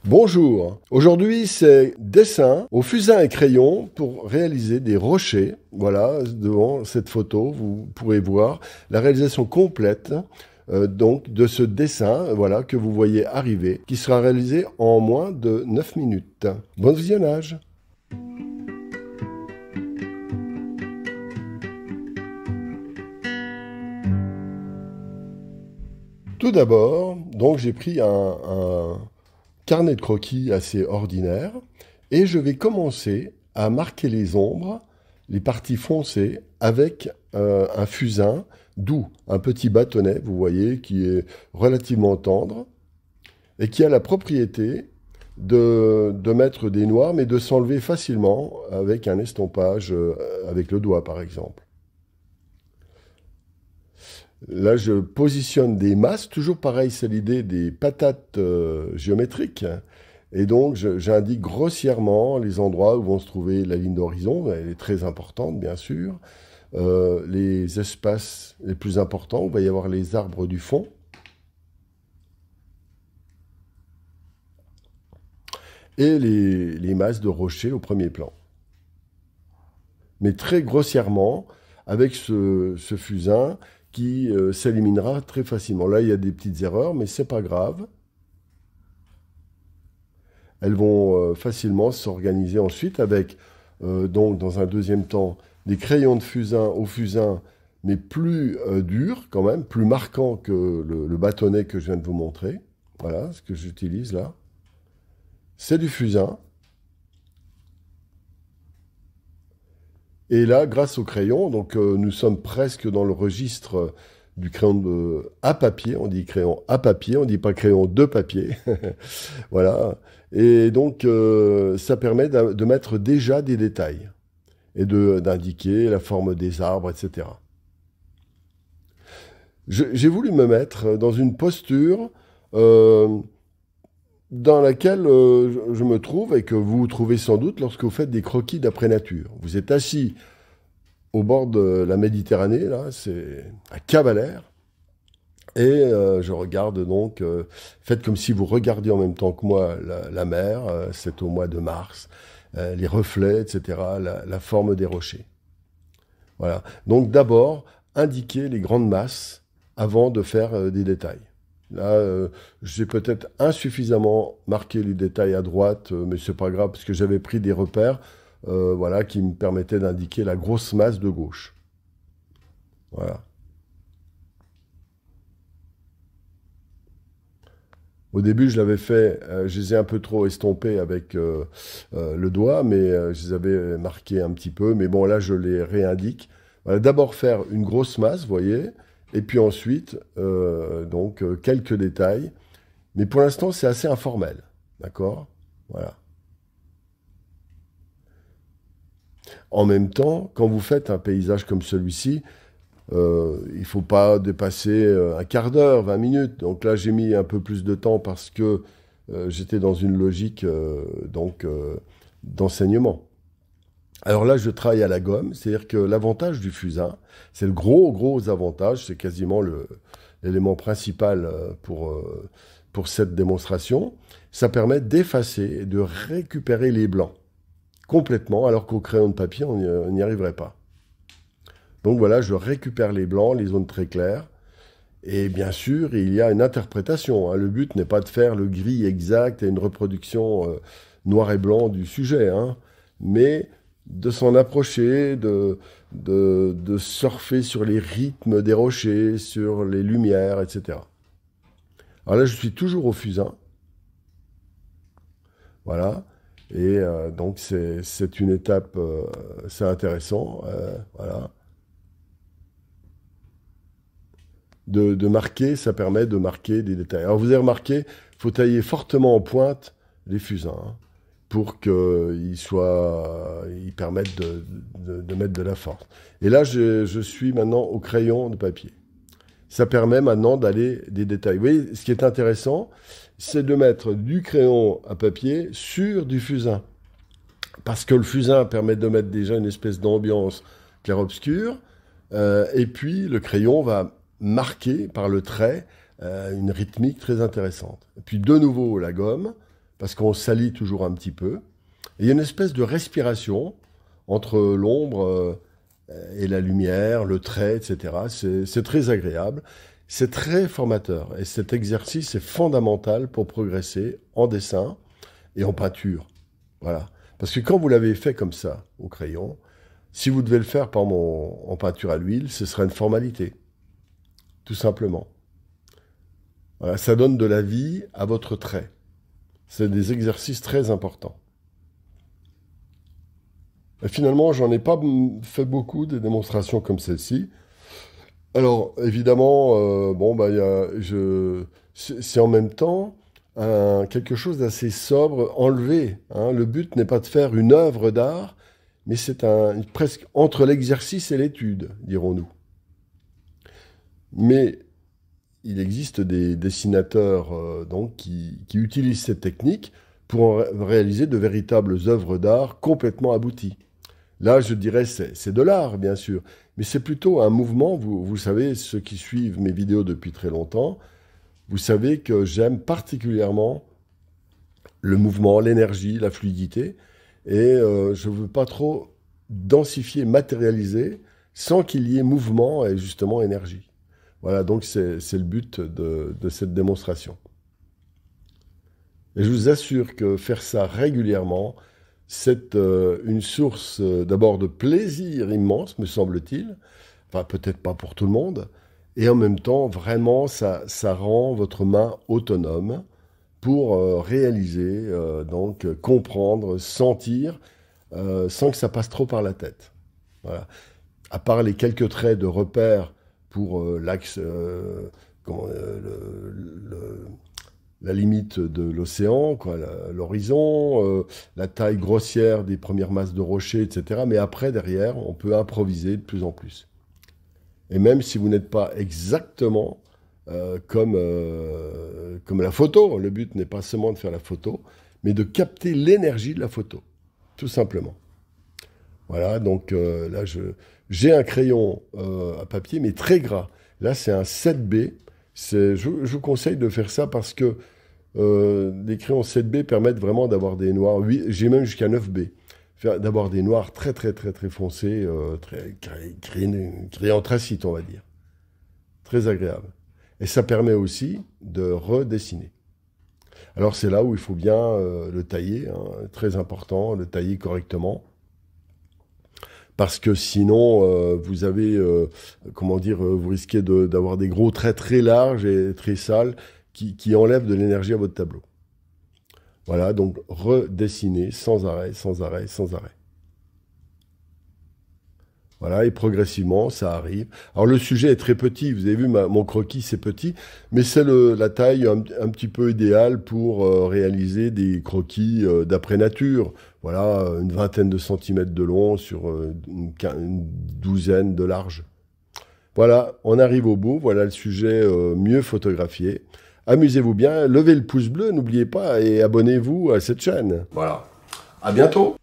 Bonjour, aujourd'hui c'est dessin au fusain et crayon pour réaliser des rochers. Voilà, devant cette photo, vous pourrez voir la réalisation complète donc de ce dessin voilà, que vous voyez arriver, qui sera réalisé en moins de 9 minutes. Bon visionnage! Tout d'abord, donc j'ai pris un carnet de croquis assez ordinaire et je vais commencer à marquer les ombres, les parties foncées avec un fusain doux, un petit bâtonnet, vous voyez, qui est relativement tendre et qui a la propriété de mettre des noirs mais de s'enlever facilement avec un estompage avec le doigt par exemple. Là, je positionne des masses, toujours pareil, c'est l'idée des patates géométriques. Et donc, j'indique grossièrement les endroits où vont se trouver la ligne d'horizon, elle est très importante, bien sûr. Les espaces les plus importants, il va y avoir les arbres du fond. Et les masses de rochers au premier plan. Mais très grossièrement, avec ce fusain, qui s'éliminera très facilement. Là, il y a des petites erreurs, mais c'est pas grave. Elles vont facilement s'organiser ensuite avec, donc dans un deuxième temps, des crayons de fusain au fusain, mais plus durs quand même, plus marquants que le bâtonnet que je viens de vous montrer. Voilà ce que j'utilise là. C'est du fusain. Et là, grâce au crayon, donc nous sommes presque dans le registre du crayon à papier. On dit crayon à papier, on dit pas crayon de papier. Voilà. Et donc, ça permet de mettre déjà des détails et d'indiquer la forme des arbres, etc. J'ai voulu me mettre dans une posture dans laquelle je me trouve et que vous vous trouvez sans doute lorsque vous faites des croquis d'après nature. Vous êtes assis au bord de la Méditerranée, là, c'est à Cavalère, et je regarde donc, faites comme si vous regardiez en même temps que moi la mer, c'est au mois de mars, les reflets, etc., la forme des rochers. Voilà. Donc d'abord, indiquer les grandes masses avant de faire des détails. Là, j'ai peut-être insuffisamment marqué les détails à droite, mais c'est pas grave parce que j'avais pris des repères voilà, qui me permettaient d'indiquer la grosse masse de gauche. Voilà. Au début, je l'avais fait, je les ai un peu trop estompés avec le doigt, mais je les avais marqués un petit peu. Mais bon, là, je les réindique. Voilà, d'abord faire une grosse masse, vous voyez, et puis ensuite, donc, quelques détails. Mais pour l'instant, c'est assez informel. D'accord? Voilà. En même temps, quand vous faites un paysage comme celui-ci, il ne faut pas dépasser un quart d'heure, 20 minutes. Donc là, j'ai mis un peu plus de temps parce que j'étais dans une logique d'enseignement. Alors là, je travaille à la gomme, c'est-à-dire que l'avantage du fusain, c'est le gros avantage, c'est quasiment l'élément principal pour cette démonstration. Ça permet d'effacer et de récupérer les blancs complètement, alors qu'au crayon de papier, on n'y arriverait pas. Donc voilà, je récupère les blancs, les zones très claires. Et bien sûr, il y a une interprétation, hein. Le but n'est pas de faire le gris exact et une reproduction noir et blanc du sujet, hein, mais de s'en approcher, de surfer sur les rythmes des rochers, sur les lumières, etc. Alors là, je suis toujours au fusain. Voilà. Et donc, c'est une étape, c'est intéressant. Voilà. De marquer, ça permet de marquer des détails. Alors vous avez remarqué, il faut tailler fortement en pointe les fusains hein, pour qu'ils permettent de mettre de la force. Et là, je suis maintenant au crayon de papier. Ça permet maintenant d'aller des détails. Vous voyez, ce qui est intéressant, c'est de mettre du crayon à papier sur du fusain. Parce que le fusain permet de mettre déjà une espèce d'ambiance clair-obscur. Et puis, le crayon va marquer par le trait une rythmique très intéressante. Et puis, de nouveau, la gomme parce qu'on salit toujours un petit peu. Et il y a une espèce de respiration entre l'ombre et la lumière, le trait, etc. C'est très agréable. C'est très formateur. Et cet exercice est fondamental pour progresser en dessin et en peinture. Voilà. Parce que quand vous l'avez fait comme ça, au crayon, si vous devez le faire par en peinture à l'huile, ce serait une formalité. Tout simplement. Voilà, ça donne de la vie à votre trait. C'est des exercices très importants. Et finalement, j'en ai pas fait beaucoup des démonstrations comme celle-ci. Alors, évidemment, bon, bah, c'est en même temps quelque chose d'assez sobre, enlevé. Hein. Le but n'est pas de faire une œuvre d'art, mais c'est presque entre l'exercice et l'étude, dirons-nous. Mais il existe des dessinateurs donc, qui utilisent cette technique pour réaliser de véritables œuvres d'art complètement abouties. Là, je dirais, c'est de l'art, bien sûr, mais c'est plutôt un mouvement. Vous savez, ceux qui suivent mes vidéos depuis très longtemps, vous savez que j'aime particulièrement le mouvement, l'énergie, la fluidité, et je ne veux pas trop densifier, matérialiser, sans qu'il y ait mouvement et justement énergie. Voilà, donc c'est le but de cette démonstration. Et je vous assure que faire ça régulièrement, c'est une source d'abord de plaisir immense, me semble-t-il. Enfin, peut-être pas pour tout le monde. Et en même temps, vraiment, ça rend votre main autonome pour réaliser, donc comprendre, sentir, sans que ça passe trop par la tête. Voilà. À part les quelques traits de repère pour l'axe, la limite de l'océan, l'horizon, la taille grossière des premières masses de rochers, etc. Mais après, derrière, on peut improviser de plus en plus. Et même si vous n'êtes pas exactement comme la photo, le but n'est pas seulement de faire la photo, mais de capter l'énergie de la photo, tout simplement. Voilà, donc là, j'ai un crayon à papier, mais très gras. Là, c'est un 7B. Je vous conseille de faire ça parce que les crayons 7B permettent vraiment d'avoir des noirs. J'ai même jusqu'à 9B. D'avoir des noirs très, très, très, très foncés, créés anthracite, on va dire. Très agréable. Et ça permet aussi de redessiner. Alors, c'est là où il faut bien le tailler, hein, très important, le tailler correctement. Parce que sinon, vous avez, comment dire, vous risquez d'avoir des gros traits très larges et très sales qui enlèvent de l'énergie à votre tableau. Voilà, donc redessiner sans arrêt, sans arrêt, sans arrêt. Voilà, et progressivement, ça arrive. Alors le sujet est très petit, vous avez vu, mon croquis, c'est petit, mais c'est la taille un petit peu idéale pour réaliser des croquis d'après nature. Voilà, une vingtaine de centimètres de long sur une douzaine de large. Voilà, on arrive au bout, voilà le sujet mieux photographié. Amusez-vous bien, levez le pouce bleu, n'oubliez pas, et abonnez-vous à cette chaîne. Voilà, à bientôt.